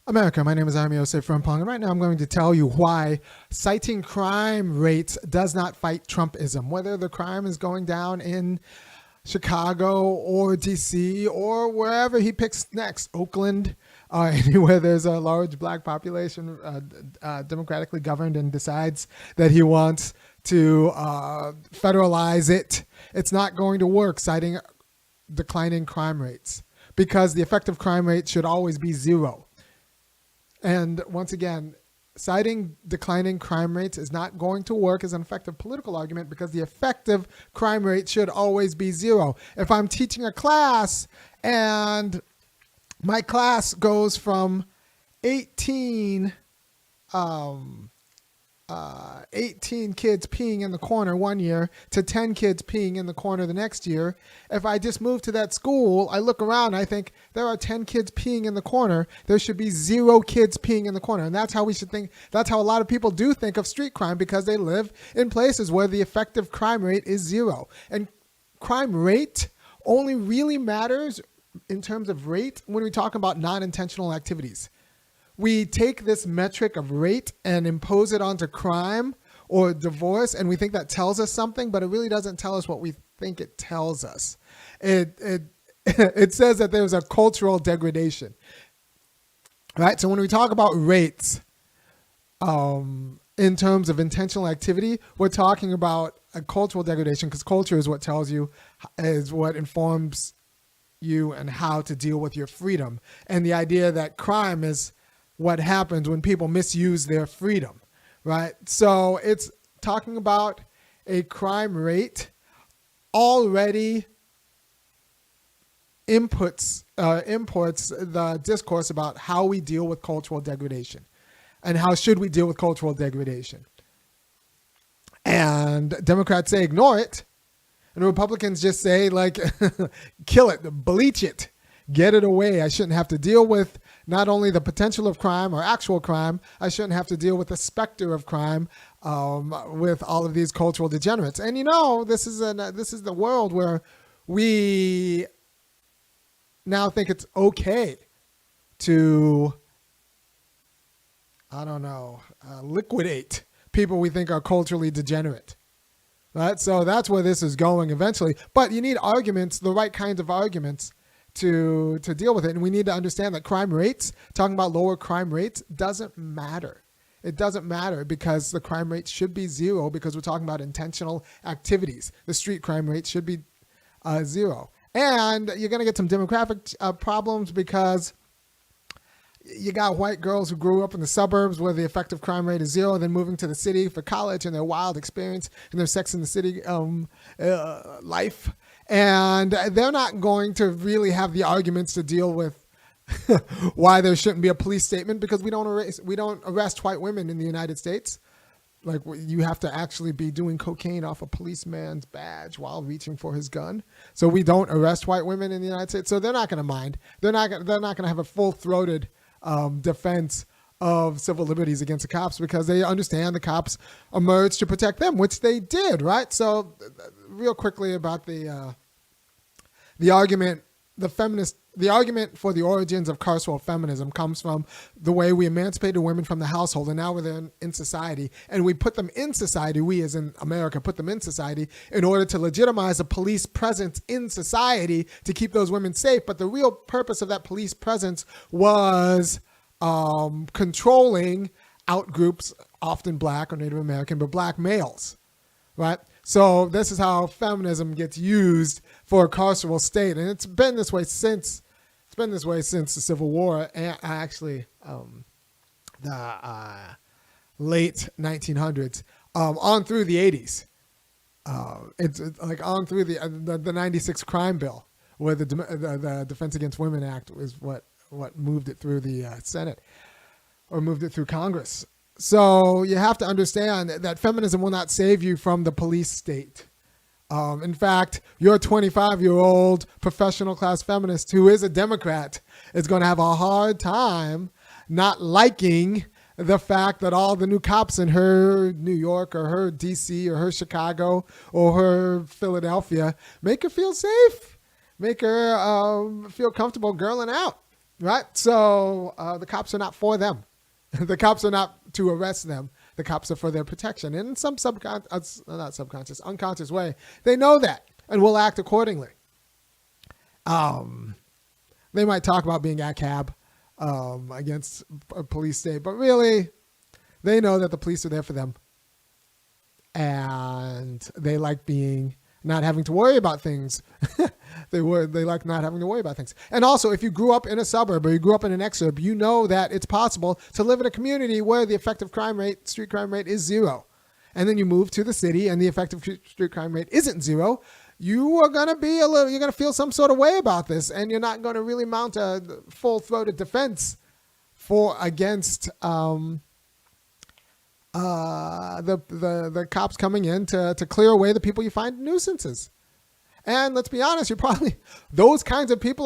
America, my name is Osei-Frimpong, and right now I'm going to tell you why citing crime rates does not fight Trumpism. Whether the crime is going down in Chicago or DC or wherever he picks next, Oakland, anywhere there's a large black population, democratically governed, and decides that he wants to federalize it, it's not going to work citing declining crime rates, because the effective crime rate should always be zero. And once again, citing declining crime rates is not going to work as an effective political argument, because the effective crime rate should always be zero. If I'm teaching a class and my class goes from 18 kids peeing in the corner one year to 10 kids peeing in the corner the next year, if I just move to that school, I look around, I think there are 10 kids peeing in the corner. There should be 0 kids peeing in the corner. And that's how we should think. That's how a lot of people do think of street crime, because they live in places where the effective crime rate is 0. And crime rate only really matters in terms of rate when we talk about non-intentional activities. We take this metric of rate and impose it onto crime or divorce, and we think that tells us something, but it really doesn't tell us what we think it tells us. It says that there's a cultural degradation, right? So when we talk about rates in terms of intentional activity, we're talking about a cultural degradation, because culture is what tells you, is what informs you and how to deal with your freedom. And the idea that crime is what happens when people misuse their freedom, right? So it's talking about a crime rate already imports the discourse about how we deal with cultural degradation and how should we deal with cultural degradation. And Democrats say ignore it, and Republicans just say, like, kill it, bleach it, get it away. I shouldn't have to deal with not only the potential of crime or actual crime, I shouldn't have to deal with the specter of crime with all of these cultural degenerates. And this is the world where we now think it's okay to, liquidate people we think are culturally degenerate. Right? So that's where this is going eventually. But you need arguments, the right kinds of arguments, to deal with it. And we need to understand that crime rates, talking about lower crime rates, doesn't matter. It doesn't matter, because the crime rate should be 0, because we're talking about intentional activities. The street crime rate should be 0. And you're going to get some demographic problems, because you got white girls who grew up in the suburbs where the effective crime rate is 0, then moving to the city for college and their wild experience and their Sex in the City life. And they're not going to really have the arguments to deal with why there shouldn't be a police statement, because we don't arrest white women in the United States. Like, you have to actually be doing cocaine off a policeman's badge while reaching for his gun. So we don't arrest white women in the United States. So they're not going to mind. They're not going to have a full-throated defense of civil liberties against the cops, because they understand the cops emerged to protect them, which they did, right? So real quickly about the argument, the argument for the origins of carceral feminism comes from the way we emancipated women from the household, and now we're in society, and we put them in society, we as in America put them in society in order to legitimize a police presence in society to keep those women safe. But the real purpose of that police presence was controlling outgroups, often black or Native American, but black males, right? So this is how feminism gets used for a carceral state, and it's been this way since the Civil War, and actually the late 1900s, on through the 80s. It's like on through the 96 crime bill, where the Defense Against Women Act was what moved it through the Senate, or moved it through Congress. So you have to understand that feminism will not save you from the police state. In fact, your 25-year-old professional class feminist who is a Democrat is going to have a hard time not liking the fact that all the new cops in her New York or her DC or her Chicago or her Philadelphia make her feel safe, make her feel comfortable girling out. right? So the cops are not for them. The cops are not to arrest them. The cops are for their protection. And in some unconscious way, they know that and will act accordingly. They might talk about being ACAB against a police state, but really, they know that the police are there for them. And they like not having to worry about things. They like not having to worry about things. And also, if you grew up in a suburb or you grew up in an exurb, you know that it's possible to live in a community where the effective street crime rate is 0. And then you move to the city and the effective street crime rate isn't 0. You are going to you're going to feel some sort of way about this, and you're not going to really mount a full-throated defense against the cops coming in to clear away the people you find nuisances. And let's be honest, those kinds of people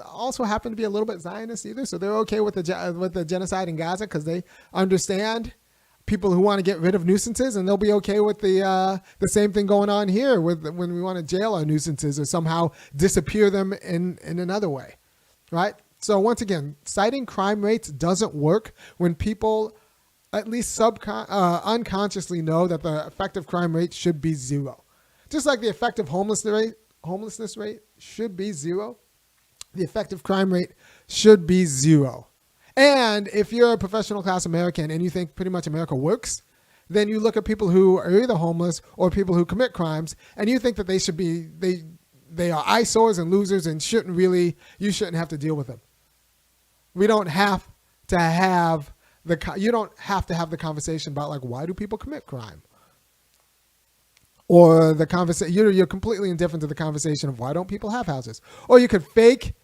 also happen to be a little bit Zionist either, so they're okay with the genocide in Gaza because they understand people who want to get rid of nuisances, and they'll be okay with the same thing going on here when we want to jail our nuisances or somehow disappear them in another way, right? So once again, citing crime rates doesn't work when people at least unconsciously know that the effective crime rate should be 0. Just like the effective homelessness rate should be 0, the effective crime rate should be 0. And if you're a professional class American and you think pretty much America works, then you look at people who are either homeless or people who commit crimes, and you think that they are eyesores and losers and you shouldn't have to deal with them. You don't have to have the conversation about, like, why do people commit crime? Or the conversation, you're completely indifferent to the conversation of why don't people have houses? Or you could fake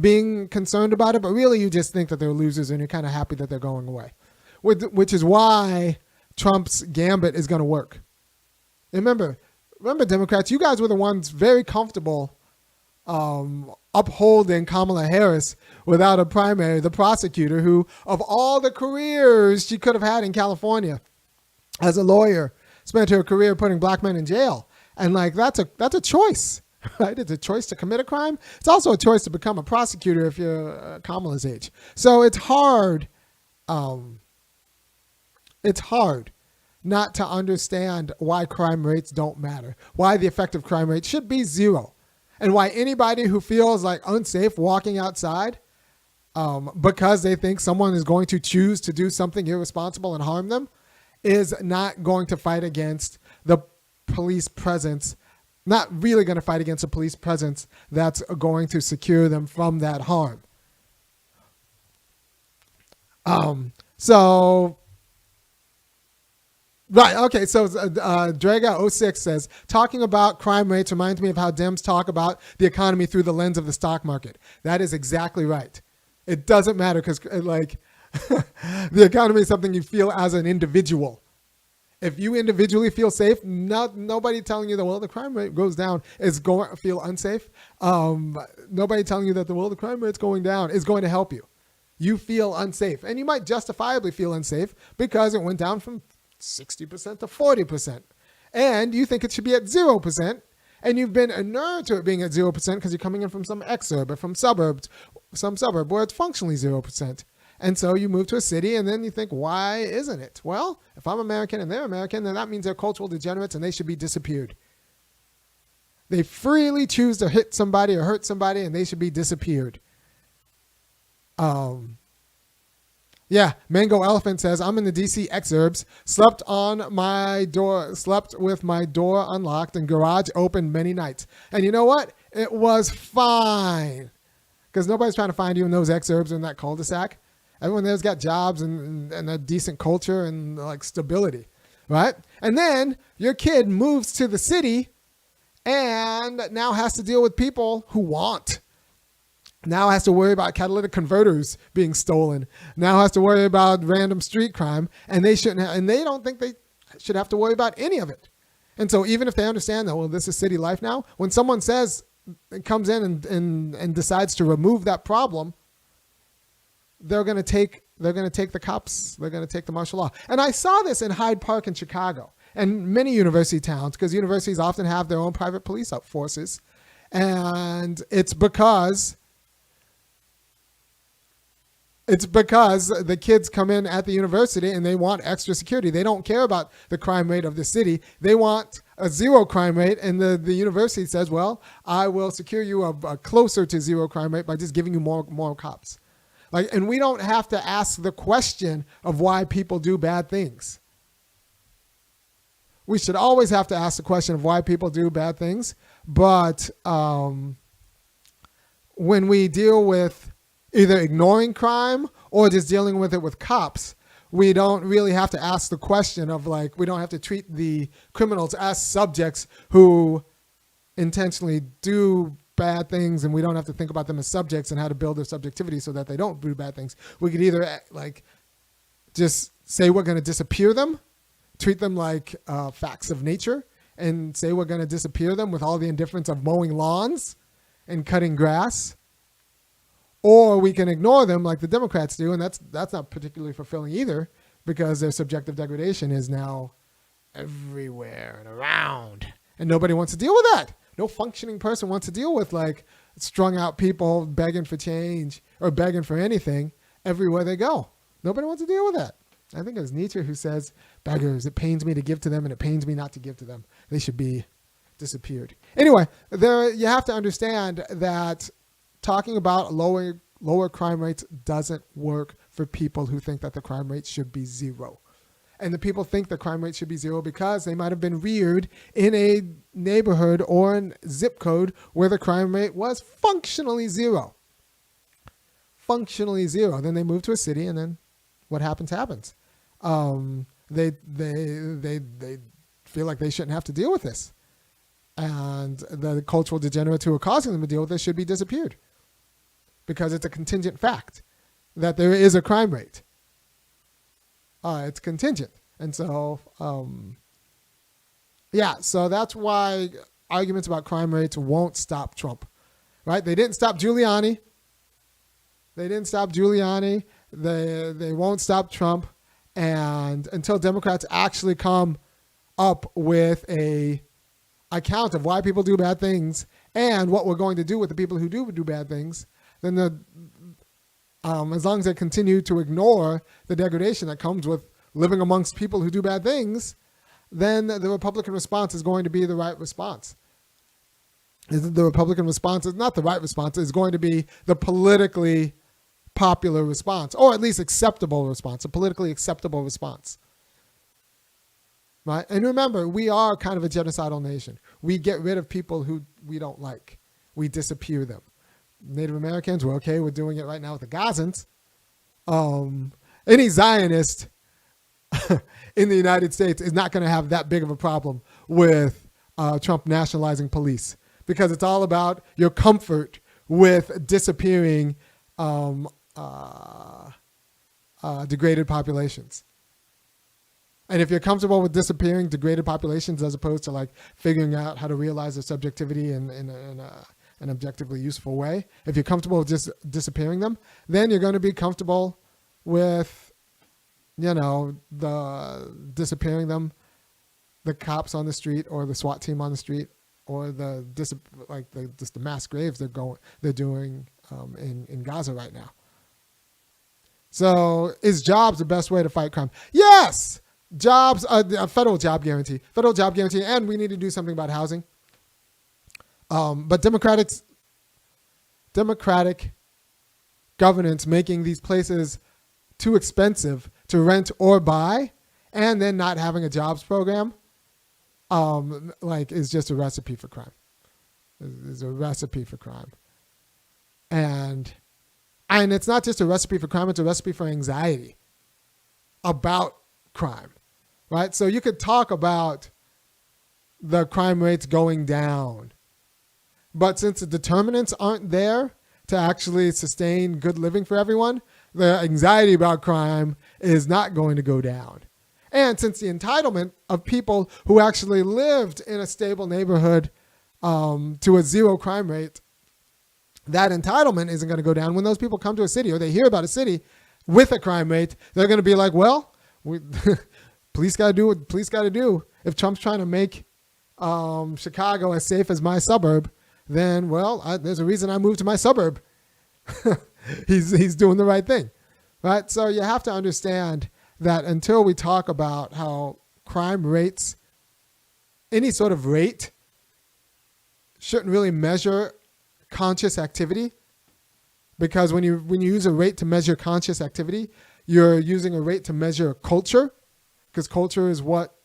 being concerned about it, but really you just think that they're losers and you're kind of happy that they're going away, which is why Trump's gambit is going to work. Remember, Democrats, you guys were the ones very comfortable upholding Kamala Harris without a primary, the prosecutor who, of all the careers she could have had in California as a lawyer, spent her career putting black men in jail. And like, that's a choice. Right? It's a choice to commit a crime. It's also a choice to become a prosecutor if you're Kamala's age. So it's hard. It's hard not to understand why crime rates don't matter, why the effective crime rate should be 0, and why anybody who feels like unsafe walking outside because they think someone is going to choose to do something irresponsible and harm them is not going to fight against the police presence. Not really going to fight against a police presence that's going to secure them from that harm. Right, okay, so Draga06 says, talking about crime rates reminds me of how Dems talk about the economy through the lens of the stock market. That is exactly right. It doesn't matter because, like, the economy is something you feel as an individual. If you individually feel safe, nobody telling you that, well, the crime rate goes down is going to feel unsafe. Nobody telling you that, the crime rate's going down is going to help you. You feel unsafe. And you might justifiably feel unsafe because it went down from 60% to 40%. And you think it should be at 0%. And you've been inured to it being at 0% because you're coming in from some exurb or from some suburb where it's functionally 0%. And so you move to a city and then you think, why isn't it? Well, if I'm American and they're American, then that means they're cultural degenerates and they should be disappeared. They freely choose to hit somebody or hurt somebody and they should be disappeared. Yeah, Mango Elephant says, I'm in the DC exurbs, slept with my door unlocked and garage open many nights. And you know what? It was fine. Because nobody's trying to find you in those exurbs in that cul-de-sac. Everyone there's got jobs and a decent culture and like stability, right? And then your kid moves to the city and now has to deal with people who want. Now has to worry about catalytic converters being stolen. Now has to worry about random street crime, and they don't think they should have to worry about any of it. And so even if they understand that, well, this is city life now, when someone comes in and decides to remove that problem, they're going to take the cops. They're going to take the martial law. And I saw this in Hyde Park in Chicago and many university towns, because universities often have their own private police forces. And it's because It's because the kids come in at the university and they want extra security. They don't care about the crime rate of the city. They want a zero crime rate. And the university says, well, I will secure you a closer to zero crime rate by just giving you more cops. And we don't have to ask the question of why people do bad things. We should always have to ask the question of why people do bad things. But when we deal with either ignoring crime or just dealing with it with cops, we don't really have to ask the question of we don't have to treat the criminals as subjects who intentionally do bad things, and we don't have to think about them as subjects and how to build their subjectivity so that they don't do bad things. We could either just say we're going to disappear them, treat them like facts of nature, and say we're going to disappear them with all the indifference of mowing lawns and cutting grass. Or we can ignore them like the Democrats do, and that's not particularly fulfilling either, because their subjective degradation is now everywhere and around, and nobody wants to deal with that. No functioning person wants to deal with strung out people begging for change or begging for anything everywhere they go. Nobody wants to deal with that. I think it was Nietzsche who says, beggars, it pains me to give to them and it pains me not to give to them. They should be disappeared. Anyway, you have to understand that talking about lower crime rates doesn't work for people who think that the crime rate should be zero. And the people think the crime rate should be zero because they might have been reared in a neighborhood or a zip code where the crime rate was functionally zero. Functionally zero. Then they move to a city, and then what happens. They feel like they shouldn't have to deal with this. And the cultural degenerates who are causing them to deal with this should be disappeared, because it's a contingent fact that there is a crime rate. It's contingent. And so, so that's why arguments about crime rates won't stop Trump, right? They didn't stop Giuliani. They won't stop Trump. And until Democrats actually come up with a account of why people do bad things and what we're going to do with the people who do bad things, then as long as they continue to ignore the degradation that comes with living amongst people who do bad things, then the Republican response is going to be the right response. The Republican response is not the right response. It's going to be the politically popular response, or at least acceptable response, a politically acceptable response. Right? And remember, we are kind of a genocidal nation. We get rid of people who we don't like. We disappear them. Native Americans, we're okay. We're doing it right now with the Gazans. Any Zionist in the United States is not going to have that big of a problem with Trump nationalizing police, because it's all about your comfort with disappearing degraded populations. And if you're comfortable with disappearing degraded populations as opposed to figuring out how to realize their subjectivity in an objectively useful way, if you're comfortable with just disappearing them, then you're going to be comfortable with, the disappearing them, the cops on the street or the SWAT team on the street, or the mass graves they're doing in Gaza right now. So is jobs the best way to fight crime? Yes. Jobs, a federal job guarantee, and we need to do something about housing. But democratic governance making these places too expensive to rent or buy, and then not having a jobs program, is just a recipe for crime. Is a recipe for crime. And it's not just a recipe for crime, it's a recipe for anxiety about crime. Right? So you could talk about the crime rates going down, but since the determinants aren't there to actually sustain good living for everyone, the anxiety about crime is not going to go down. And since the entitlement of people who actually lived in a stable neighborhood to a zero crime rate, that entitlement isn't going to go down. When those people come to a city or they hear about a city with a crime rate, they're going to be like, well, police got to do what police got to do. If Trump's trying to make Chicago as safe as my suburb, then, there's a reason I moved to my suburb. He's doing the right thing. right? So you have to understand that until we talk about how crime rates, any sort of rate, shouldn't really measure conscious activity, because when you use a rate to measure conscious activity, you're using a rate to measure culture, because culture is what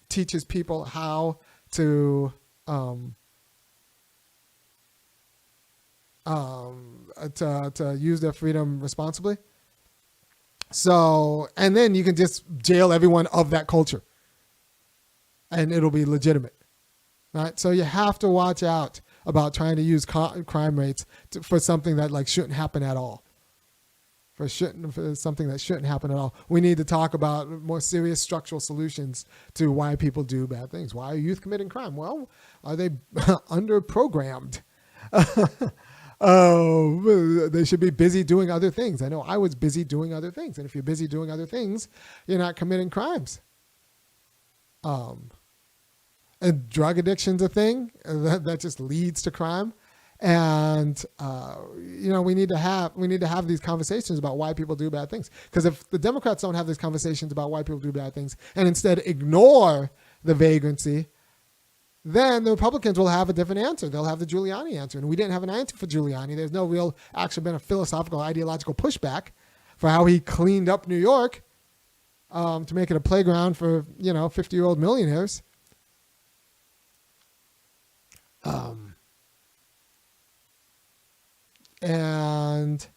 teaches people how to use their freedom responsibly. So, and then you can just jail everyone of that culture, and it'll be legitimate, right? So you have to watch out about trying to use crime rates for something that like shouldn't happen at all. For something that shouldn't happen at all. We need to talk about more serious structural solutions to why people do bad things. Why are youth committing crime? Well, are they under-programmed? Oh, they should be busy doing other things. I know I was busy doing other things. And if you're busy doing other things, you're not committing crimes. And drug addiction's a thing that just leads to crime. And, we need to have these conversations about why people do bad things. Because if the Democrats don't have these conversations about why people do bad things and instead ignore the vagrancy, then the Republicans will have a different answer. They'll have the Giuliani answer. And we didn't have an answer for Giuliani. There's no real, actually been a philosophical, ideological pushback for how he cleaned up New York to make it a playground for, 50-year-old millionaires. And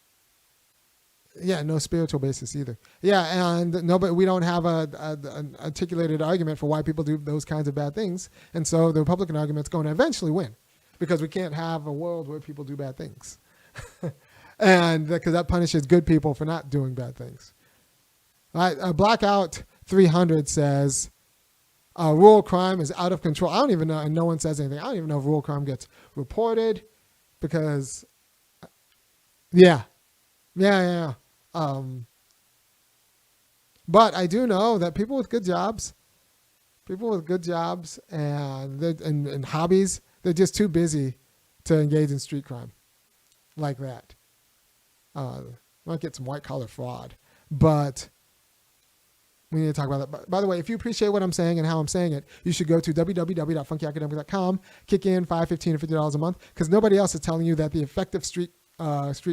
yeah, no spiritual basis either. Yeah, and we don't have an articulated argument for why people do those kinds of bad things. And so the Republican argument's going to eventually win, because we can't have a world where people do bad things. And because that punishes good people for not doing bad things. Right? Blackout 300 says, rural crime is out of control. I don't even know, and no one says anything. I don't even know if rural crime gets reported, because yeah. But I do know that people with good jobs and hobbies, they're just too busy to engage in street crime like that. Might get some white collar fraud, but we need to talk about that. By the way, if you appreciate what I'm saying and how I'm saying it, you should go to www.funkyacademic.com, kick in $5, $15, or $50 a month, because nobody else is telling you that the effective street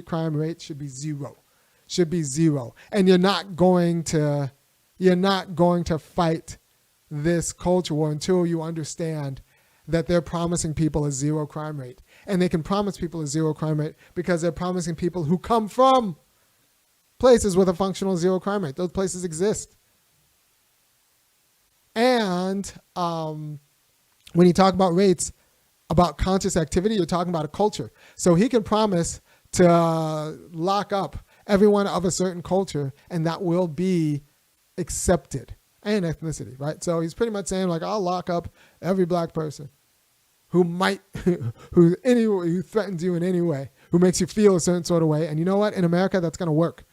crime rate should be zero. And you're not going to fight this culture war until you understand that they're promising people a zero crime rate. And they can promise people a zero crime rate because they're promising people who come from places with a functional zero crime rate. Those places exist. And when you talk about rates, about conscious activity, you're talking about a culture. So he can promise to lock up everyone of a certain culture, and that will be accepted, and ethnicity, right? So he's pretty much saying, like, I'll lock up every black person who threatens you in any way, who makes you feel a certain sort of way. And you know what? In America, that's going to work.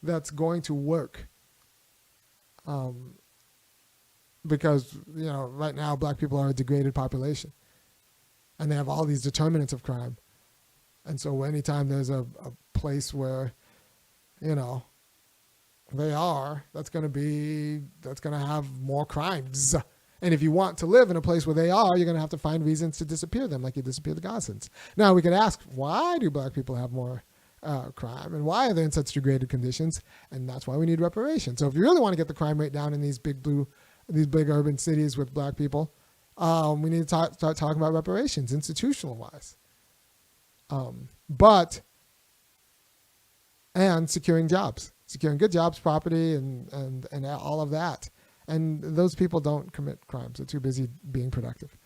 That's going to work. Because, right now, black people are a degraded population, and they have all these determinants of crime. And so anytime there's a place where, they are, that's going to have more crimes. And if you want to live in a place where they are, you're going to have to find reasons to disappear them, like you disappear the Gazans. Now, we could ask, why do black people have more crime? And why are they in such degraded conditions? And that's why we need reparations. So if you really want to get the crime rate down in these big urban cities with black people, we need to start talking about reparations, institutional-wise. And securing jobs, securing good jobs, property, and all of that. And those people don't commit crimes. They're too busy being productive.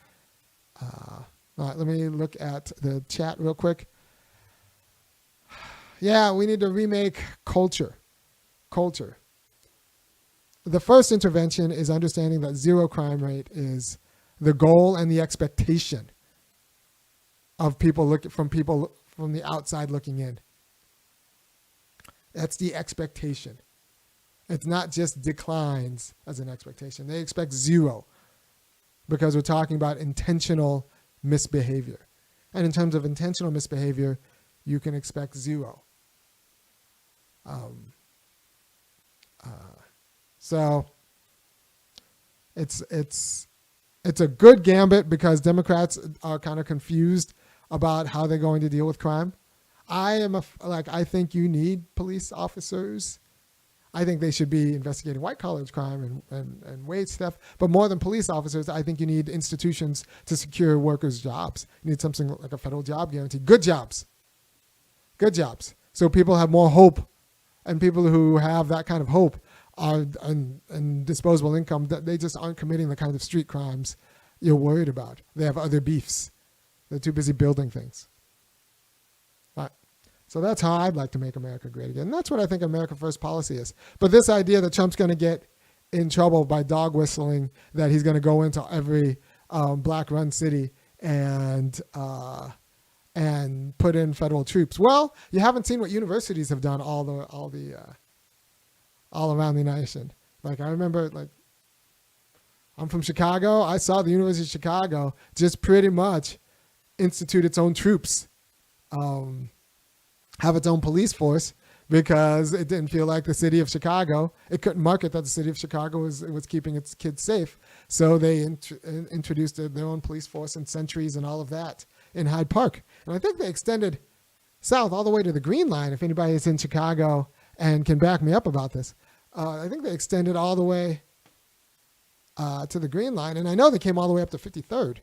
All right, let me look at the chat real quick. Yeah, we need to remake culture. The first intervention is understanding that zero crime rate is the goal and the expectation of people from the outside looking in. That's the expectation. It's not just declines as an expectation. They expect zero because we're talking about intentional misbehavior. And in terms of intentional misbehavior, you can expect zero. So it's a good gambit because Democrats are kind of confused about how they're going to deal with crime. I think you need police officers. I think they should be investigating white-collar crime and wage theft. But more than police officers, I think you need institutions to secure workers' jobs. You need something like a federal job guarantee. Good jobs. Good jobs. So people have more hope, and people who have that kind of hope and disposable income, they just aren't committing the kinds of street crimes you're worried about. They have other beefs. They're too busy building things. Right. So that's how I'd like to make America great again. And that's what I think America First policy is. But this idea that Trump's going to get in trouble by dog whistling, that he's going to go into every black-run city and put in federal troops. Well, you haven't seen what universities have done all around the nation. Like I remember, like I'm from Chicago. I saw the University of Chicago just pretty much institute its own troops, have its own police force because it didn't feel like the city of Chicago. It couldn't market that the city of Chicago was keeping its kids safe. So they introduced their own police force and sentries and all of that in Hyde Park. And I think they extended south all the way to the Green Line. If anybody is in Chicago and can back me up about this, I think they extended all the way to the Green Line. And I know they came all the way up to 53rd,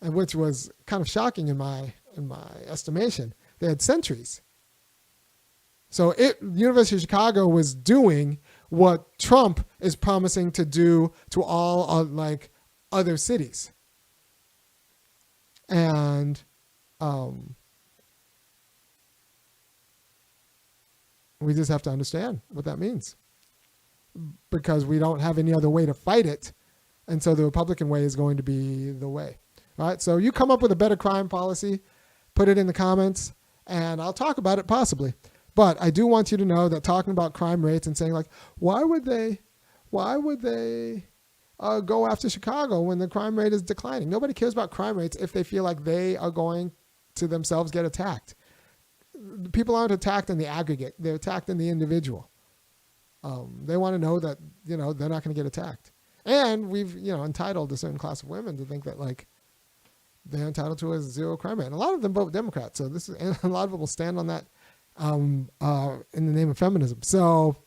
and which was kind of shocking in my estimation. They had sentries. So University of Chicago was doing what Trump is promising to do to all like other cities. And we just have to understand what that means, because we don't have any other way to fight it. And so the Republican way is going to be the way. All right. So you come up with a better crime policy, put it in the comments, and I'll talk about it possibly. But I do want you to know that talking about crime rates and saying like, why would they go after Chicago when the crime rate is declining? Nobody cares about crime rates if they feel like they are going to themselves get attacked. People aren't attacked in the aggregate. They're attacked in the individual. They want to know that, they're not going to get attacked. And we've, entitled a certain class of women to think that like they're entitled to a zero crime rate. And a lot of them vote Democrat. So and a lot of them will stand on that in the name of feminism. So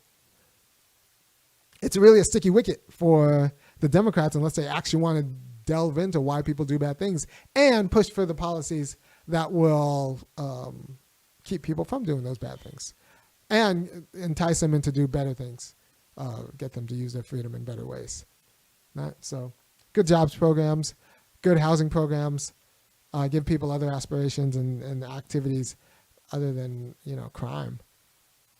it's really a sticky wicket for the Democrats unless they actually want to delve into why people do bad things and push for the policies that will keep people from doing those bad things and entice them into do better things, get them to use their freedom in better ways. Right? So good jobs programs, good housing programs, give people other aspirations and activities other than, crime.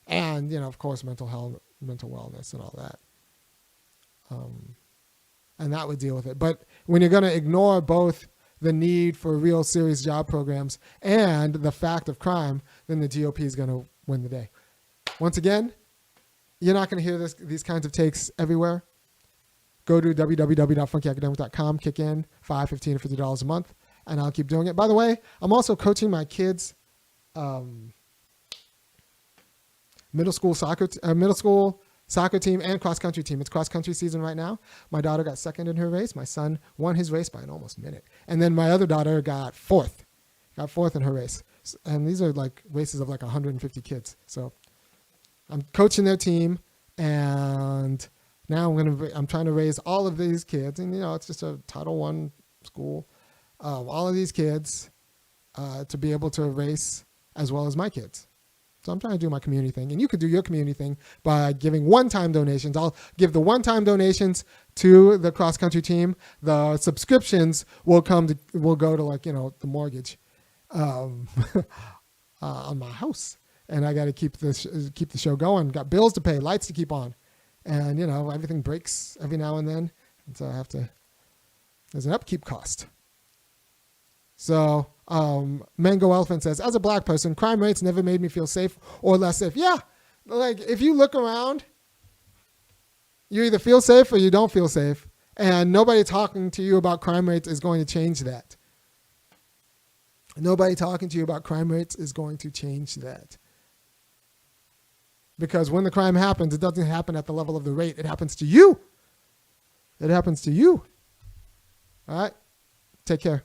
And, of course, mental health, mental wellness and all that. And that would deal with it. But when you're going to ignore both the need for real serious job programs and the fact of crime, then the GOP is going to win the day. Once again, you're not going to hear these kinds of takes everywhere. Go to www.funkyacademic.com, kick in $5, $15, or $50 a month, and I'll keep doing it. By the way, I'm also coaching my kids' middle school soccer team and cross-country team. It's cross-country season right now. My daughter got second in her race. My son won his race by an almost minute. And then my other daughter got fourth in her race. And these are like races of like 150 kids. So I'm coaching their team, and now I'm trying to raise all of these kids. And, it's just a Title I school. All of these kids to be able to race as well as my kids. So I'm trying to do my community thing. And you could do your community thing by giving one-time donations. I'll give the one-time donations to the cross-country team. The subscriptions will go to like, the mortgage on my house. And I got to keep the show going. Got bills to pay, lights to keep on. And, everything breaks every now and then. And so there's an upkeep cost. So Mango Elephant says, as a black person, crime rates never made me feel safe or less safe. Yeah, like if you look around, you either feel safe or you don't feel safe. And nobody talking to you about crime rates is going to change that. Nobody talking to you about crime rates is going to change that. Because when the crime happens, it doesn't happen at the level of the rate. It happens to you. It happens to you. All right? Take care.